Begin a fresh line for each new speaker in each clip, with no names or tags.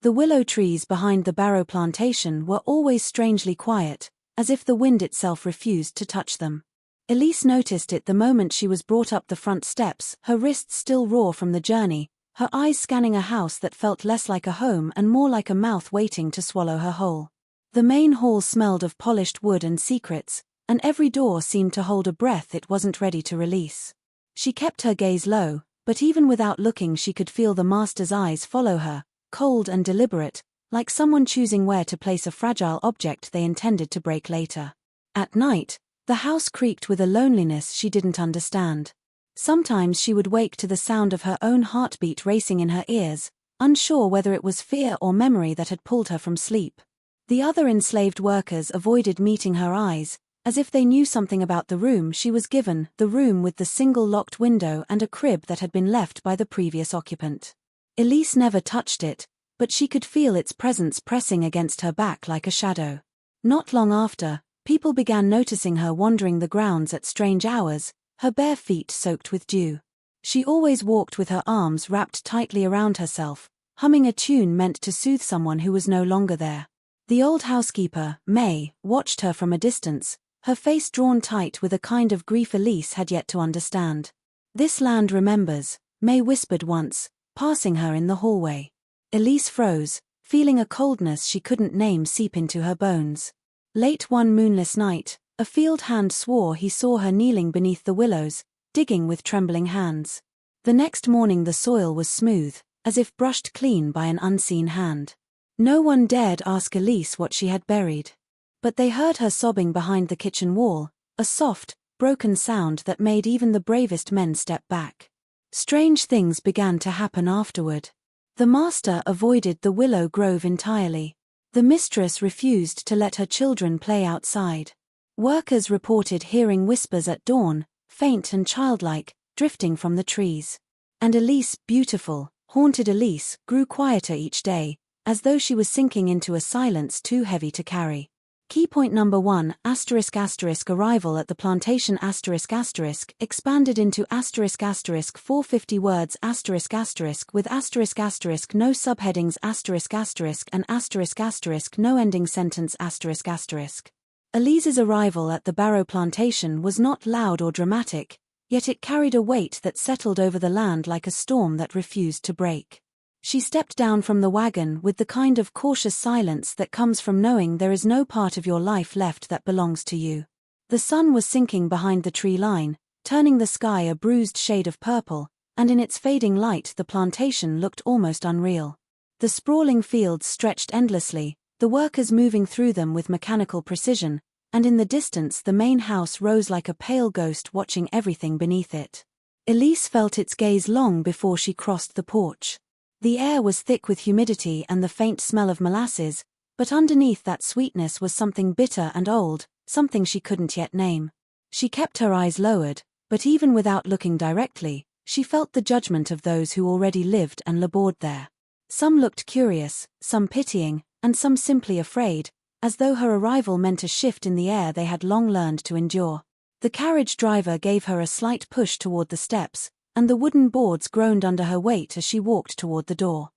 The willow trees behind the Barrow plantation were always strangely quiet, as if the wind itself refused to touch them. Elise noticed it the moment she was brought up the front steps, her wrists still raw from the journey, her eyes scanning a house that felt less like a home and more like a mouth waiting to swallow her whole. The main hall smelled of polished wood and secrets, and every door seemed to hold a breath it wasn't ready to release. She kept her gaze low, but even without looking she could feel the master's eyes follow her, cold and deliberate, like someone choosing where to place a fragile object they intended to break later. At night, the house creaked with a loneliness she didn't understand. Sometimes she would wake to the sound of her own heartbeat racing in her ears, unsure whether it was fear or memory that had pulled her from sleep. The other enslaved workers avoided meeting her eyes, as if they knew something about the room she was given, the room with the single locked window and a crib that had been left by the previous occupant. Elise never touched it, but she could feel its presence pressing against her back like a shadow. Not long after, people began noticing her wandering the grounds at strange hours, her bare feet soaked with dew. She always walked with her arms wrapped tightly around herself, humming a tune meant to soothe someone who was no longer there. The old housekeeper, May, watched her from a distance, her face drawn tight with a kind of grief Elise had yet to understand. "This land remembers," May whispered once, passing her in the hallway. Elise froze, feeling a coldness she couldn't name seep into her bones. Late one moonless night, a field hand swore he saw her kneeling beneath the willows, digging with trembling hands. The next morning the soil was smooth, as if brushed clean by an unseen hand. No one dared ask Elise what she had buried. But they heard her sobbing behind the kitchen wall, a soft, broken sound that made even the bravest men step back. Strange things began to happen afterward. The master avoided the willow grove entirely. The mistress refused to let her children play outside. Workers reported hearing whispers at dawn, faint and childlike, drifting from the trees. And Elise, beautiful, haunted Elise, grew quieter each day, as though she was sinking into a silence too heavy to carry. Key point number 1 **** arrival at the plantation **** expanded into *** 450 words *** with *** no subheadings *** and no ending sentence ***. Elise's arrival at the Barrow plantation was not loud or dramatic, yet it carried a weight that settled over the land like a storm that refused to break. She stepped down from the wagon with the kind of cautious silence that comes from knowing there is no part of your life left that belongs to you. The sun was sinking behind the tree line, turning the sky a bruised shade of purple, and in its fading light the plantation looked almost unreal. The sprawling fields stretched endlessly, the workers moving through them with mechanical precision, and in the distance the main house rose like a pale ghost watching everything beneath it. Elise felt its gaze long before she crossed the porch. The air was thick with humidity and the faint smell of molasses, but underneath that sweetness was something bitter and old, something she couldn't yet name. She kept her eyes lowered, but even without looking directly, she felt the judgment of those who already lived and labored there. Some looked curious, some pitying, and some simply afraid, as though her arrival meant a shift in the air they had long learned to endure. The carriage driver gave her a slight push toward the steps, and the wooden boards groaned under her weight as she walked toward the door.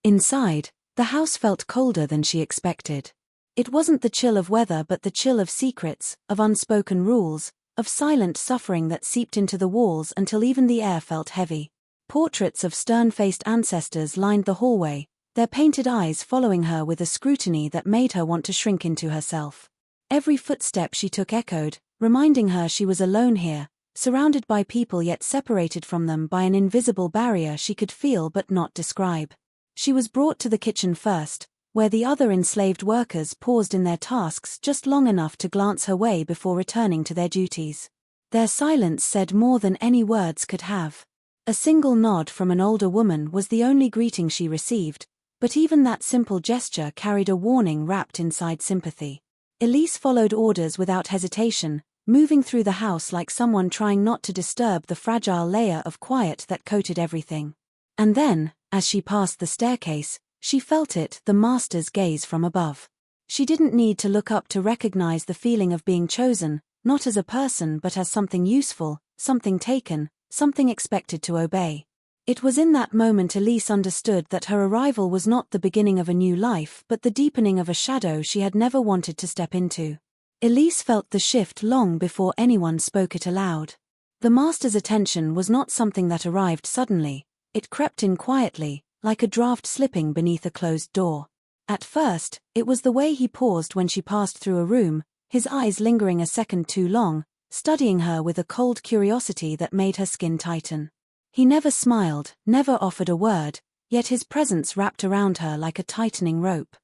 Inside, the house felt colder than she expected. It wasn't the chill of weather but the chill of secrets, of unspoken rules, of silent suffering that seeped into the walls until even the air felt heavy. Portraits of stern-faced ancestors lined the hallway, their painted eyes following her with a scrutiny that made her want to shrink into herself. Every footstep she took echoed, reminding her she was alone here, surrounded by people yet separated from them by an invisible barrier she could feel but not describe. She was brought to the kitchen first, where the other enslaved workers paused in their tasks just long enough to glance her way before returning to their duties. Their silence said more than any words could have. A single nod from an older woman was the only greeting she received, but even that simple gesture carried a warning wrapped inside sympathy. Elise followed orders without hesitation, moving through the house like someone trying not to disturb the fragile layer of quiet that coated everything. And then, as she passed the staircase, she felt it, the master's gaze from above. She didn't need to look up to recognize the feeling of being chosen, not as a person but as something useful, something taken, something expected to obey. It was in that moment Elise understood that her arrival was not the beginning of a new life but the deepening of a shadow she had never wanted to step into. Elise felt the shift long before anyone spoke it aloud. The master's attention was not something that arrived suddenly, it crept in quietly, like a draft slipping beneath a closed door. At first, it was the way he paused when she passed through a room, his eyes lingering a second too long, studying her with a cold curiosity that made her skin tighten. He never smiled, never offered a word, yet his presence wrapped around her like a tightening rope.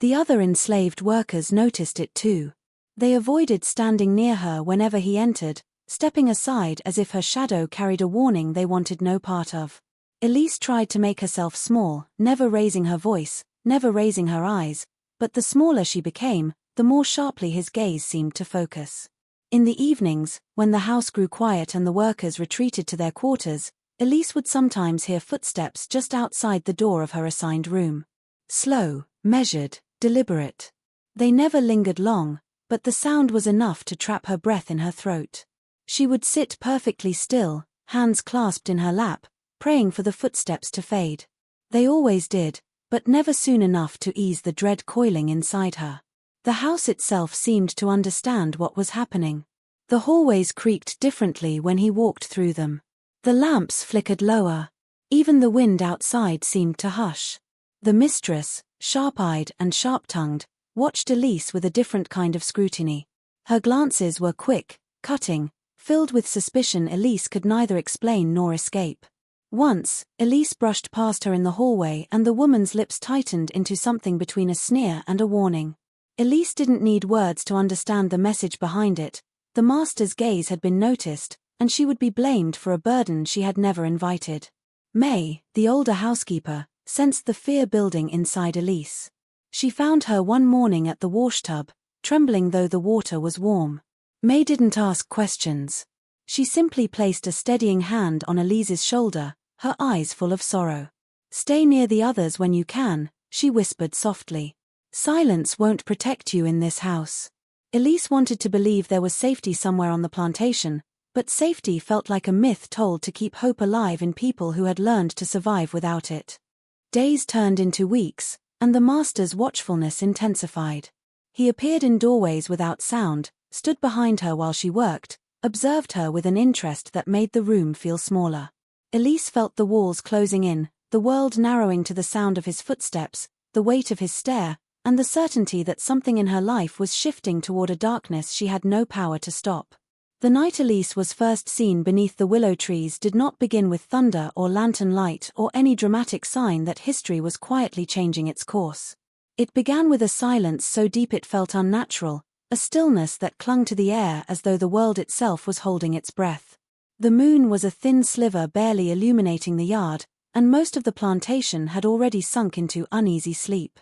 The other enslaved workers noticed it too. They avoided standing near her whenever he entered, stepping aside as if her shadow carried a warning they wanted no part of. Elise tried to make herself small, never raising her voice, never raising her eyes, but the smaller she became, the more sharply his gaze seemed to focus. In the evenings, when the house grew quiet and the workers retreated to their quarters, Elise would sometimes hear footsteps just outside the door of her assigned room. Slow, measured, deliberate. They never lingered long, but the sound was enough to trap her breath in her throat. She would sit perfectly still, hands clasped in her lap, praying for the footsteps to fade. They always did, but never soon enough to ease the dread coiling inside her. The house itself seemed to understand what was happening. The hallways creaked differently when he walked through them. The lamps flickered lower. Even the wind outside seemed to hush. The mistress, sharp-eyed and sharp-tongued, watched Elise with a different kind of scrutiny. Her glances were quick, cutting, filled with suspicion Elise could neither explain nor escape. Once, Elise brushed past her in the hallway and the woman's lips tightened into something between a sneer and a warning. Elise didn't need words to understand the message behind it. The master's gaze had been noticed, and she would be blamed for a burden she had never invited. May, the older housekeeper, sensed the fear building inside Elise. She found her one morning at the washtub, trembling though the water was warm. May didn't ask questions. She simply placed a steadying hand on Elise's shoulder, her eyes full of sorrow. "Stay near the others when you can," she whispered softly. "Silence won't protect you in this house." Elise wanted to believe there was safety somewhere on the plantation, but safety felt like a myth told to keep hope alive in people who had learned to survive without it. Days turned into weeks, and the master's watchfulness intensified. He appeared in doorways without sound, stood behind her while she worked, observed her with an interest that made the room feel smaller. Elise felt the walls closing in, the world narrowing to the sound of his footsteps, the weight of his stare, and the certainty that something in her life was shifting toward a darkness she had no power to stop. The night Elise was first seen beneath the willow trees did not begin with thunder or lantern light or any dramatic sign that history was quietly changing its course. It began with a silence so deep it felt unnatural, a stillness that clung to the air as though the world itself was holding its breath. The moon was a thin sliver barely illuminating the yard, and most of the plantation had already sunk into uneasy sleep.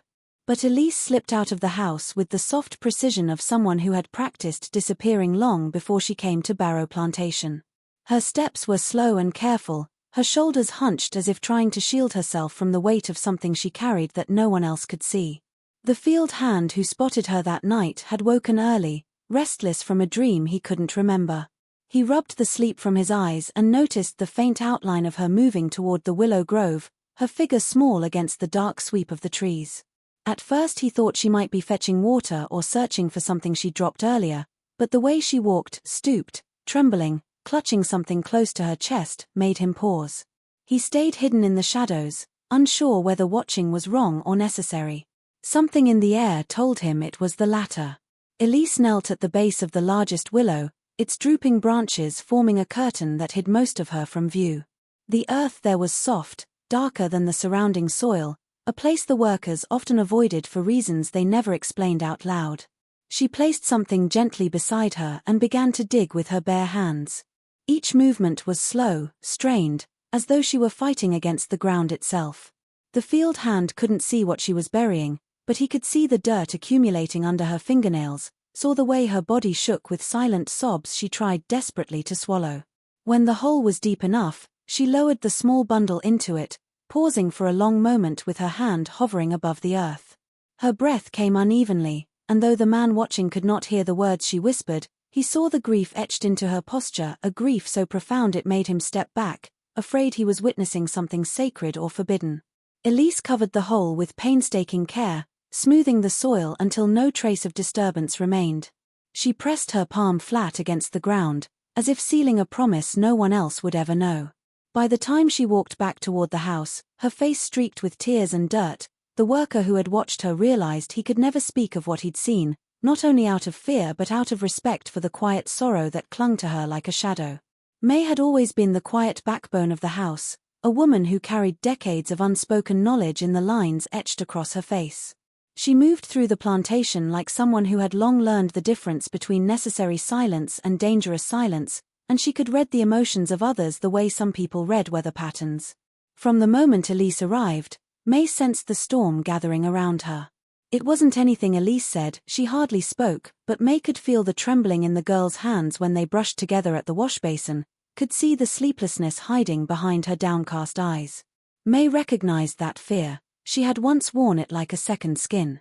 But Elise slipped out of the house with the soft precision of someone who had practiced disappearing long before she came to Barrow Plantation. Her steps were slow and careful, her shoulders hunched as if trying to shield herself from the weight of something she carried that no one else could see. The field hand who spotted her that night had woken early, restless from a dream he couldn't remember. He rubbed the sleep from his eyes and noticed the faint outline of her moving toward the willow grove, her figure small against the dark sweep of the trees. At first he thought she might be fetching water or searching for something she dropped earlier, but the way she walked, stooped, trembling, clutching something close to her chest, made him pause. He stayed hidden in the shadows, unsure whether watching was wrong or necessary. Something in the air told him it was the latter. Elise knelt at the base of the largest willow, its drooping branches forming a curtain that hid most of her from view. The earth there was soft, darker than the surrounding soil, a place the workers often avoided for reasons they never explained out loud. She placed something gently beside her and began to dig with her bare hands. Each movement was slow, strained, as though she were fighting against the ground itself. The field hand couldn't see what she was burying, but he could see the dirt accumulating under her fingernails, saw the way her body shook with silent sobs she tried desperately to swallow. When the hole was deep enough, she lowered the small bundle into it, pausing for a long moment with her hand hovering above the earth. Her breath came unevenly, and though the man watching could not hear the words she whispered, he saw the grief etched into her posture, a grief so profound it made him step back, afraid he was witnessing something sacred or forbidden. Elise covered the hole with painstaking care, smoothing the soil until no trace of disturbance remained. She pressed her palm flat against the ground, as if sealing a promise no one else would ever know. By the time she walked back toward the house, her face streaked with tears and dirt, the worker who had watched her realized he could never speak of what he'd seen, not only out of fear but out of respect for the quiet sorrow that clung to her like a shadow. May had always been the quiet backbone of the house, a woman who carried decades of unspoken knowledge in the lines etched across her face. She moved through the plantation like someone who had long learned the difference between necessary silence and dangerous silence, and she could read the emotions of others the way some people read weather patterns. From the moment Elise arrived, May sensed the storm gathering around her. It wasn't anything Elise said, she hardly spoke, but May could feel the trembling in the girl's hands when they brushed together at the washbasin, could see the sleeplessness hiding behind her downcast eyes. May recognized that fear. She had once worn it like a second skin.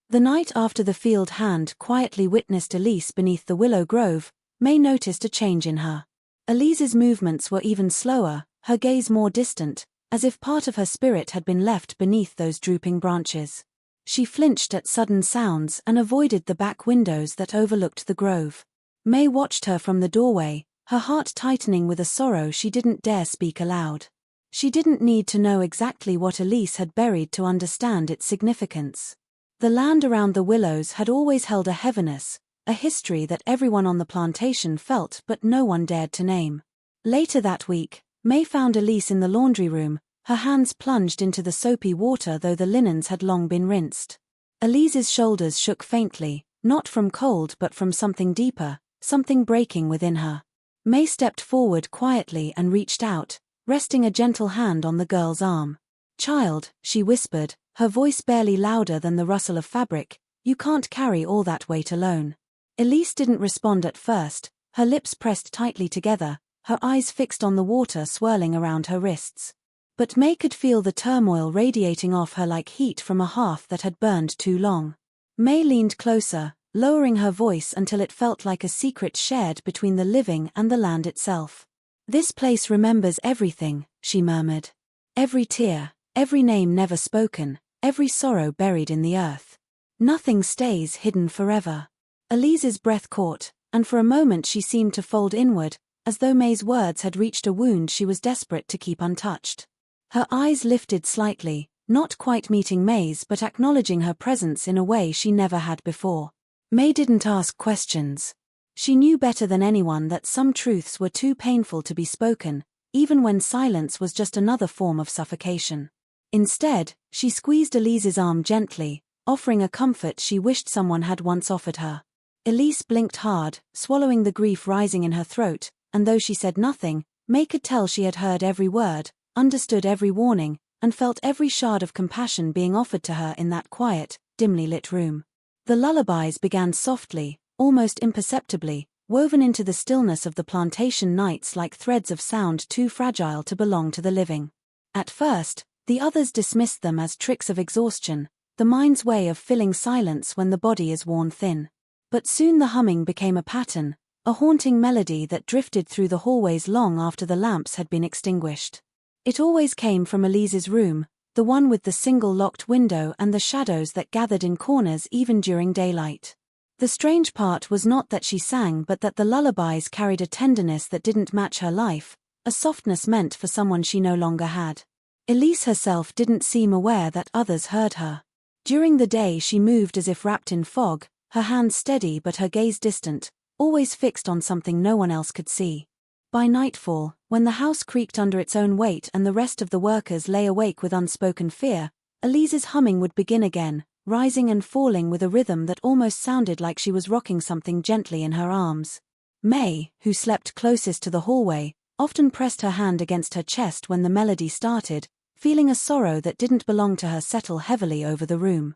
The night after the field hand quietly witnessed Elise beneath the willow grove, May noticed a change in her. Elise's movements were even slower, her gaze more distant, as if part of her spirit had been left beneath those drooping branches. She flinched at sudden sounds and avoided the back windows that overlooked the grove. May watched her from the doorway, her heart tightening with a sorrow she didn't dare speak aloud. She didn't need to know exactly what Elise had buried to understand its significance. The land around the willows had always held a heaviness, a history that everyone on the plantation felt but no one dared to name. Later that week, May found Elise in the laundry room, her hands plunged into the soapy water though the linens had long been rinsed. Elise's shoulders shook faintly, not from cold but from something deeper, something breaking within her. May stepped forward quietly and reached out, resting a gentle hand on the girl's arm. "Child," she whispered, her voice barely louder than the rustle of fabric, "you can't carry all that weight alone." Elise didn't respond at first, her lips pressed tightly together, her eyes fixed on the water swirling around her wrists. But May could feel the turmoil radiating off her like heat from a hearth that had burned too long. May leaned closer, lowering her voice until it felt like a secret shared between the living and the land itself. "This place remembers everything," she murmured. "Every tear, every name never spoken, every sorrow buried in the earth. Nothing stays hidden forever." Elise's breath caught, and for a moment she seemed to fold inward, as though May's words had reached a wound she was desperate to keep untouched. Her eyes lifted slightly, not quite meeting May's but acknowledging her presence in a way she never had before. May didn't ask questions. She knew better than anyone that some truths were too painful to be spoken, even when silence was just another form of suffocation. Instead, she squeezed Elise's arm gently, offering a comfort she wished someone had once offered her. Elise blinked hard, swallowing the grief rising in her throat, and though she said nothing, May could tell she had heard every word, understood every warning, and felt every shard of compassion being offered to her in that quiet, dimly lit room. The lullabies began softly, almost imperceptibly, woven into the stillness of the plantation nights like threads of sound too fragile to belong to the living. At first, the others dismissed them as tricks of exhaustion, the mind's way of filling silence when the body is worn thin. But soon the humming became a pattern, a haunting melody that drifted through the hallways long after the lamps had been extinguished. It always came from Elise's room, the one with the single locked window and the shadows that gathered in corners even during daylight. The strange part was not that she sang but that the lullabies carried a tenderness that didn't match her life, a softness meant for someone she no longer had. Elise herself didn't seem aware that others heard her. During the day she moved as if wrapped in fog, her hands steady but her gaze distant, always fixed on something no one else could see. By nightfall, when the house creaked under its own weight and the rest of the workers lay awake with unspoken fear, Elise's humming would begin again, rising and falling with a rhythm that almost sounded like she was rocking something gently in her arms. May, who slept closest to the hallway, often pressed her hand against her chest when the melody started, feeling a sorrow that didn't belong to her settle heavily over the room.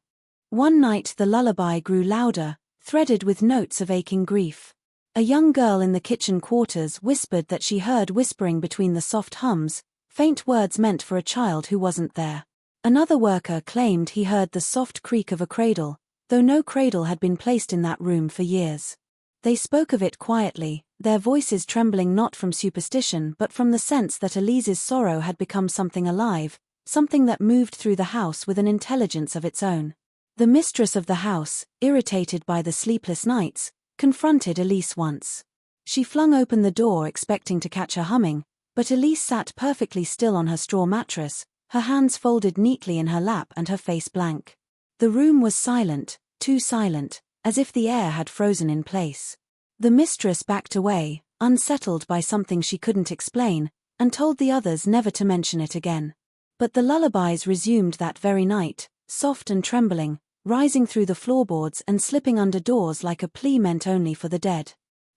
One night the lullaby grew louder, threaded with notes of aching grief. A young girl in the kitchen quarters whispered that she heard whispering between the soft hums, faint words meant for a child who wasn't there. Another worker claimed he heard the soft creak of a cradle, though no cradle had been placed in that room for years. They spoke of it quietly, their voices trembling not from superstition but from the sense that Elise's sorrow had become something alive, something that moved through the house with an intelligence of its own. The mistress of the house, irritated by the sleepless nights, confronted Elise once. She flung open the door expecting to catch her humming, but Elise sat perfectly still on her straw mattress, her hands folded neatly in her lap and her face blank. The room was silent, too silent, as if the air had frozen in place. The mistress backed away, unsettled by something she couldn't explain, and told the others never to mention it again. But the lullabies resumed that very night, soft and trembling, rising through the floorboards and slipping under doors like a plea meant only for the dead.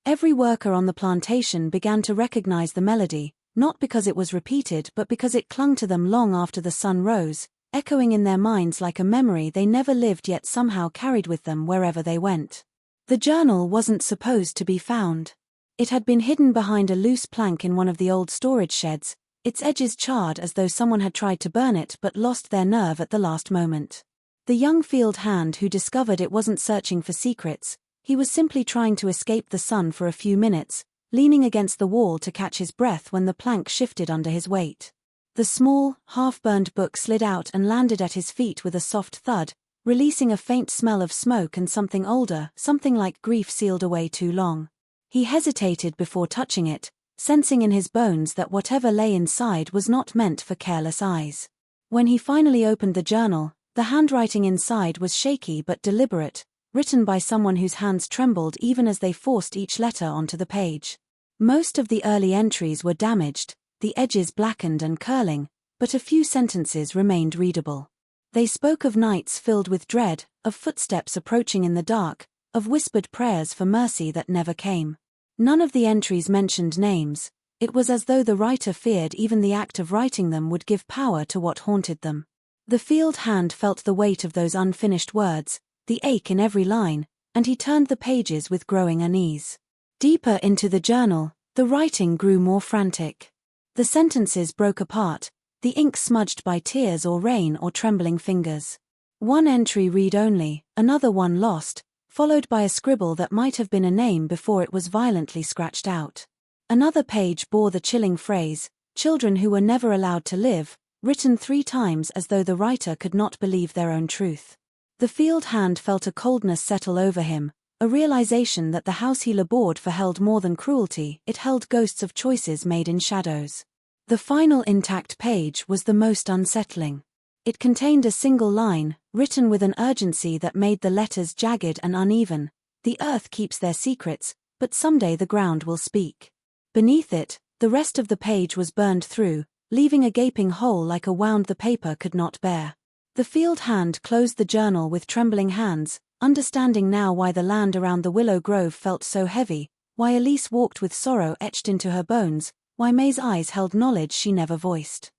Every worker on the plantation began to recognize the melody, not because it was repeated but because it clung to them long after the sun rose, echoing in their minds like a memory they never lived yet somehow carried with them wherever they went. The journal wasn't supposed to be found. It had been hidden behind a loose plank in one of the old storage sheds, its edges charred as though someone had tried to burn it but lost their nerve at the last moment. The young field hand who discovered it wasn't searching for secrets, he was simply trying to escape the sun for a few minutes, leaning against the wall to catch his breath when the plank shifted under his weight. The small, half-burned book slid out and landed at his feet with a soft thud, releasing a faint smell of smoke and something older, something like grief sealed away too long. He hesitated before touching it, sensing in his bones that whatever lay inside was not meant for careless eyes. When he finally opened the journal, the handwriting inside was shaky but deliberate, written by someone whose hands trembled even as they forced each letter onto the page. Most of the early entries were damaged, the edges blackened and curling, but a few sentences remained readable. They spoke of nights filled with dread, of footsteps approaching in the dark, of whispered prayers for mercy that never came. None of the entries mentioned names. It was as though the writer feared even the act of writing them would give power to what haunted them. The field hand felt the weight of those unfinished words, the ache in every line, and he turned the pages with growing unease. Deeper into the journal, the writing grew more frantic. The sentences broke apart, the ink smudged by tears or rain or trembling fingers. One entry read only, another one lost, followed by a scribble that might have been a name before it was violently scratched out. Another page bore the chilling phrase, "Children who were never allowed to live," written 3 times as though the writer could not believe their own truth. The field hand felt a coldness settle over him, a realization that the house he labored for held more than cruelty, it held ghosts of choices made in shadows. The final intact page was the most unsettling. It contained a single line, written with an urgency that made the letters jagged and uneven. "The earth keeps their secrets, but someday the ground will speak." Beneath it, the rest of the page was burned through, leaving a gaping hole like a wound the paper could not bear. The field hand closed the journal with trembling hands, understanding now why the land around the willow grove felt so heavy, why Elise walked with sorrow etched into her bones, why May's eyes held knowledge she never voiced.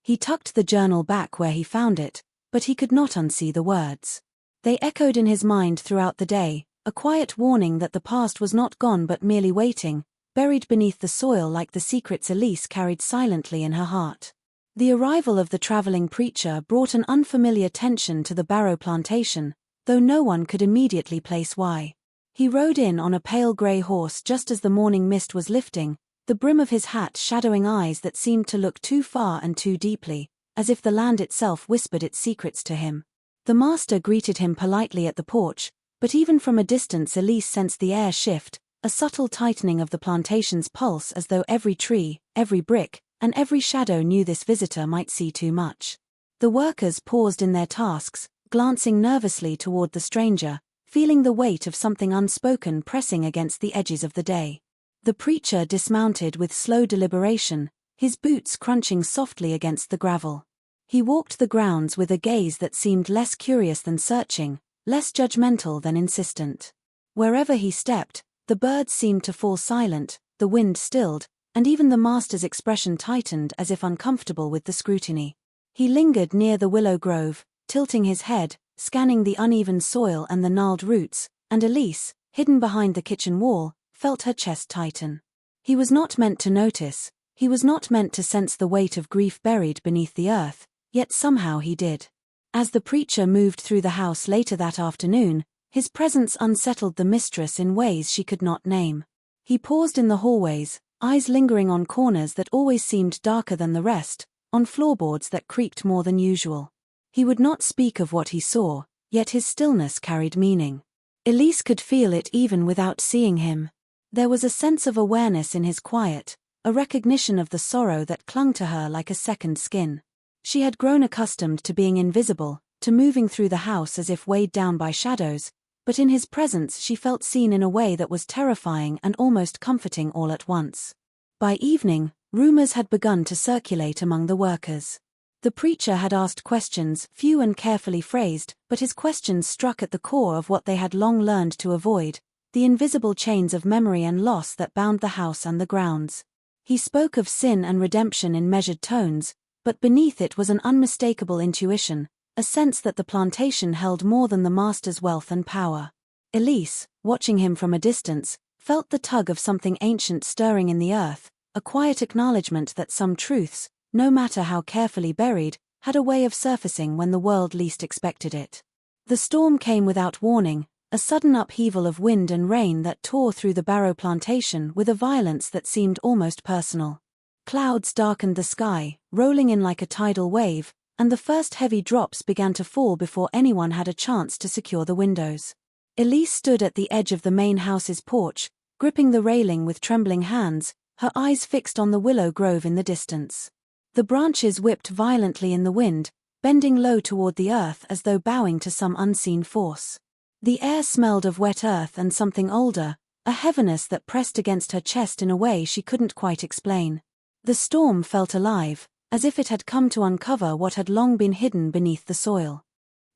He tucked the journal back where he found it, but he could not unsee the words. They echoed in his mind throughout the day, a quiet warning that the past was not gone but merely waiting, buried beneath the soil like the secrets Elise carried silently in her heart. The arrival of the traveling preacher brought an unfamiliar tension to the Barrow plantation, though no one could immediately place why. He rode in on a pale grey horse just as the morning mist was lifting, the brim of his hat shadowing eyes that seemed to look too far and too deeply, as if the land itself whispered its secrets to him. The master greeted him politely at the porch, but even from a distance Elise sensed the air shift, a subtle tightening of the plantation's pulse as though every tree, every brick, and every shadow knew this visitor might see too much. The workers paused in their tasks, glancing nervously toward the stranger, feeling the weight of something unspoken pressing against the edges of the day. The preacher dismounted with slow deliberation, his boots crunching softly against the gravel. He walked the grounds with a gaze that seemed less curious than searching, less judgmental than insistent. Wherever he stepped, the birds seemed to fall silent, the wind stilled, and even the master's expression tightened as if uncomfortable with the scrutiny. He lingered near the willow grove, tilting his head, scanning the uneven soil and the gnarled roots, and Elise, hidden behind the kitchen wall, felt her chest tighten. He was not meant to notice, he was not meant to sense the weight of grief buried beneath the earth, yet somehow he did. As the preacher moved through the house later that afternoon, His presence unsettled the mistress in ways she could not name. He paused in the hallways, eyes lingering on corners that always seemed darker than the rest, on floorboards that creaked more than usual. He would not speak of what he saw, yet his stillness carried meaning. Elise could feel it even without seeing him. There was a sense of awareness in his quiet, a recognition of the sorrow that clung to her like a second skin. She had grown accustomed to being invisible, to moving through the house as if weighed down by shadows, but in his presence she felt seen in a way that was terrifying and almost comforting all at once. By evening, rumors had begun to circulate among the workers. The preacher had asked questions, few and carefully phrased, but his questions struck at the core of what they had long learned to avoid, the invisible chains of memory and loss that bound the house and the grounds. He spoke of sin and redemption in measured tones, but beneath it was an unmistakable intuition, a sense that the plantation held more than the master's wealth and power. Elise, watching him from a distance, felt the tug of something ancient stirring in the earth, a quiet acknowledgement that some truths, no matter how carefully buried, had a way of surfacing when the world least expected it. The storm came without warning, a sudden upheaval of wind and rain that tore through the Barrow plantation with a violence that seemed almost personal. Clouds darkened the sky, rolling in like a tidal wave, and the first heavy drops began to fall before anyone had a chance to secure the windows. Elise stood at the edge of the main house's porch, gripping the railing with trembling hands, her eyes fixed on the willow grove in the distance. The branches whipped violently in the wind, bending low toward the earth as though bowing to some unseen force. The air smelled of wet earth and something older, a heaviness that pressed against her chest in a way she couldn't quite explain. The storm felt alive, as if it had come to uncover what had long been hidden beneath the soil.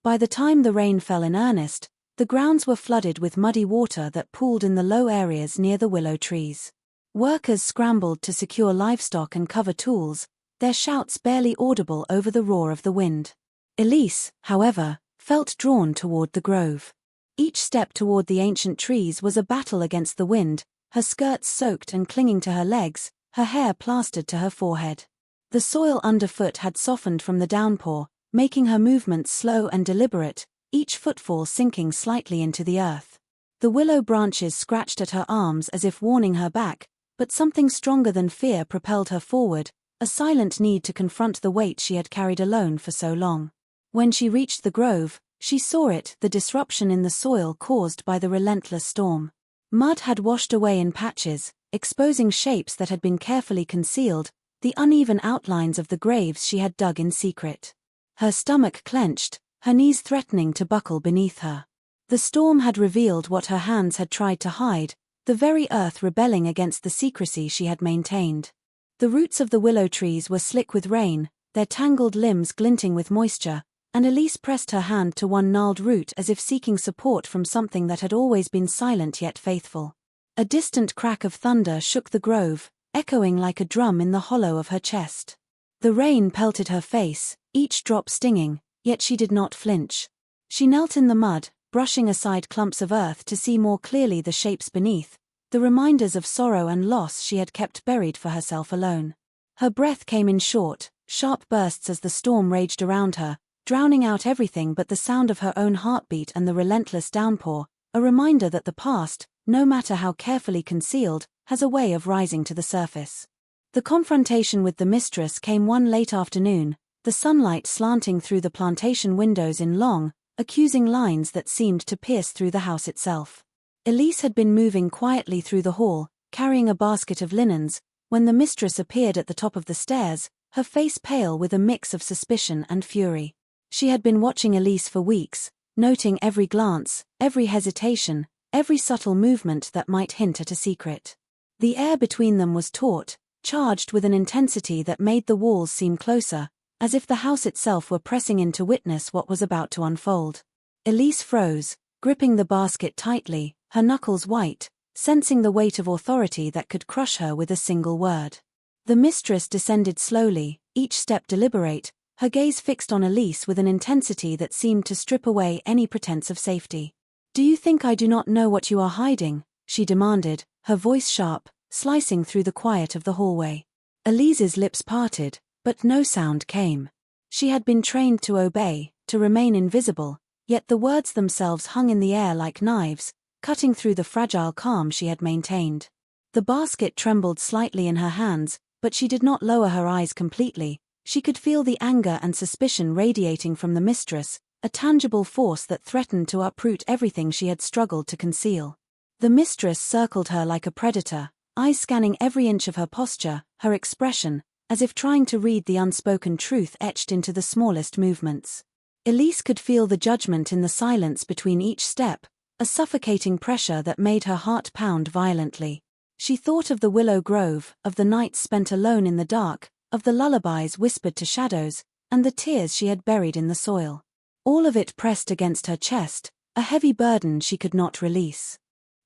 By the time the rain fell in earnest, the grounds were flooded with muddy water that pooled in the low areas near the willow trees. Workers scrambled to secure livestock and cover tools, their shouts barely audible over the roar of the wind. Elise, however, felt drawn toward the grove. Each step toward the ancient trees was a battle against the wind, her skirts soaked and clinging to her legs, her hair plastered to her forehead. The soil underfoot had softened from the downpour, making her movements slow and deliberate, each footfall sinking slightly into the earth. The willow branches scratched at her arms as if warning her back, but something stronger than fear propelled her forward, a silent need to confront the weight she had carried alone for so long. When she reached the grove, she saw it, the disruption in the soil caused by the relentless storm. Mud had washed away in patches, exposing shapes that had been carefully concealed, the uneven outlines of the graves she had dug in secret. Her stomach clenched, her knees threatening to buckle beneath her. The storm had revealed what her hands had tried to hide, the very earth rebelling against the secrecy she had maintained. The roots of the willow trees were slick with rain, their tangled limbs glinting with moisture, and Elise pressed her hand to one gnarled root as if seeking support from something that had always been silent yet faithful. A distant crack of thunder shook the grove, echoing like a drum in the hollow of her chest. The rain pelted her face, each drop stinging, yet she did not flinch. She knelt in the mud, brushing aside clumps of earth to see more clearly the shapes beneath, the reminders of sorrow and loss she had kept buried for herself alone. Her breath came in short, sharp bursts as the storm raged around her, drowning out everything but the sound of her own heartbeat and the relentless downpour, a reminder that the past, no matter how carefully concealed, has a way of rising to the surface. The confrontation with the mistress came one late afternoon, the sunlight slanting through the plantation windows in long, accusing lines that seemed to pierce through the house itself. Elise had been moving quietly through the hall, carrying a basket of linens, when the mistress appeared at the top of the stairs, her face pale with a mix of suspicion and fury. She had been watching Elise for weeks, noting every glance, every hesitation, every subtle movement that might hint at a secret. The air between them was taut, charged with an intensity that made the walls seem closer, as if the house itself were pressing in to witness what was about to unfold. Elise froze, gripping the basket tightly, her knuckles white, sensing the weight of authority that could crush her with a single word. The mistress descended slowly, each step deliberate, her gaze fixed on Elise with an intensity that seemed to strip away any pretense of safety. "Do you think I do not know what you are hiding?" she demanded, her voice sharp, slicing through the quiet of the hallway. Elise's lips parted, but no sound came. She had been trained to obey, to remain invisible, Yet the words themselves hung in the air like knives, cutting through the fragile calm she had maintained. The basket trembled slightly in her hands, but she did not lower her eyes completely. She could feel the anger and suspicion radiating from the mistress, a tangible force that threatened to uproot everything she had struggled to conceal. The mistress circled her like a predator, eyes scanning every inch of her posture, her expression, as if trying to read the unspoken truth etched into the smallest movements. Elise could feel the judgment in the silence between each step, a suffocating pressure that made her heart pound violently. She thought of the willow grove, of the nights spent alone in the dark, of the lullabies whispered to shadows, and the tears she had buried in the soil. All of it pressed against her chest, a heavy burden she could not release.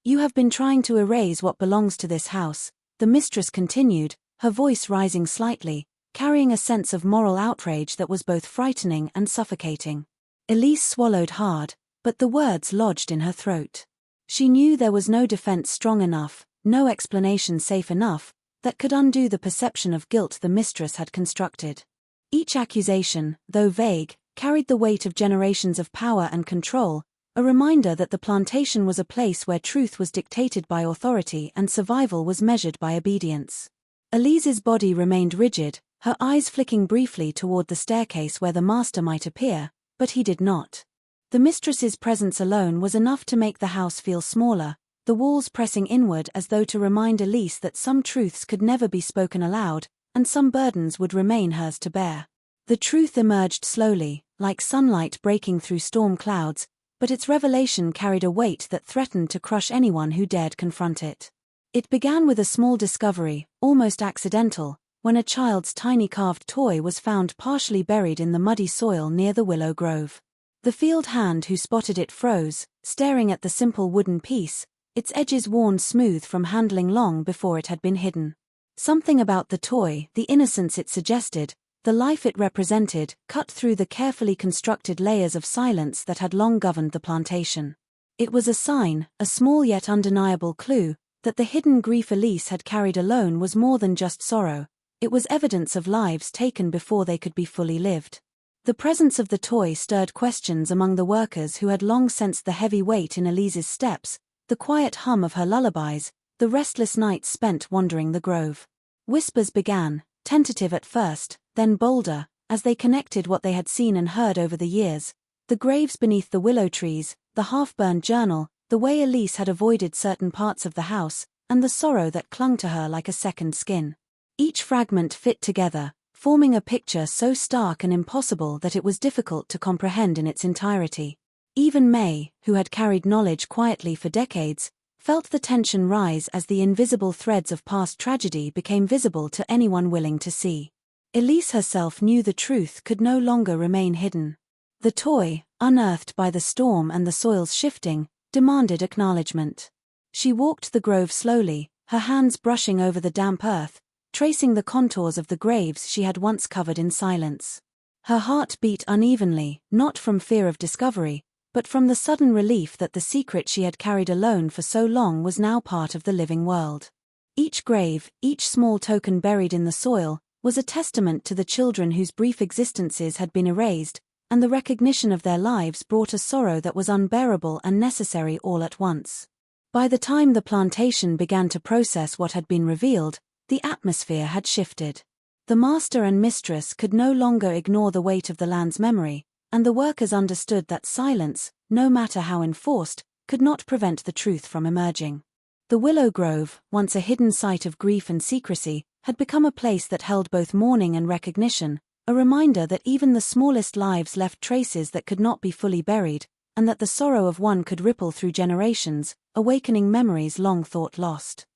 "You have been trying to erase what belongs to this house," the mistress continued, her voice rising slightly, carrying a sense of moral outrage that was both frightening and suffocating. Elise swallowed hard, but the words lodged in her throat. She knew there was no defense strong enough, no explanation safe enough, that could undo the perception of guilt the mistress had constructed. Each accusation, though vague, carried the weight of generations of power and control, a reminder that the plantation was a place where truth was dictated by authority and survival was measured by obedience. Elise's body remained rigid, her eyes flicking briefly toward the staircase where the master might appear, but he did not. The mistress's presence alone was enough to make the house feel smaller, the walls pressing inward as though to remind Elise that some truths could never be spoken aloud, and some burdens would remain hers to bear. The truth emerged slowly, like sunlight breaking through storm clouds, but its revelation carried a weight that threatened to crush anyone who dared confront it. It began with a small discovery, almost accidental, when a child's tiny carved toy was found partially buried in the muddy soil near the willow grove. The field hand who spotted it froze, staring at the simple wooden piece, its edges worn smooth from handling long before it had been hidden. Something about the toy, the innocence it suggested, the life it represented, cut through the carefully constructed layers of silence that had long governed the plantation. It was a sign, a small yet undeniable clue, that the hidden grief Elise had carried alone was more than just sorrow. It was evidence of lives taken before they could be fully lived. The presence of the toy stirred questions among the workers who had long sensed the heavy weight in Elise's steps, the quiet hum of her lullabies, the restless nights spent wandering the grove. Whispers began, tentative at first, then bolder, as they connected what they had seen and heard over the years: the graves beneath the willow trees, the half-burned journal, the way Elise had avoided certain parts of the house, and the sorrow that clung to her like a second skin. Each fragment fit together, forming a picture so stark and impossible that it was difficult to comprehend in its entirety. Even May, who had carried knowledge quietly for decades, felt the tension rise as the invisible threads of past tragedy became visible to anyone willing to see. Elise herself knew the truth could no longer remain hidden. The toy, unearthed by the storm and the soil's shifting, demanded acknowledgement. She walked the grove slowly, her hands brushing over the damp earth, tracing the contours of the graves she had once covered in silence. Her heart beat unevenly, not from fear of discovery, but from the sudden relief that the secret she had carried alone for so long was now part of the living world. Each grave, each small token buried in the soil, was a testament to the children whose brief existences had been erased, and the recognition of their lives brought a sorrow that was unbearable and necessary all at once. By the time the plantation began to process what had been revealed, the atmosphere had shifted. The master and mistress could no longer ignore the weight of the land's memory, and the workers understood that silence, no matter how enforced, could not prevent the truth from emerging. The willow grove, once a hidden site of grief and secrecy, had become a place that held both mourning and recognition, a reminder that even the smallest lives left traces that could not be fully buried, and that the sorrow of one could ripple through generations, awakening memories long thought lost.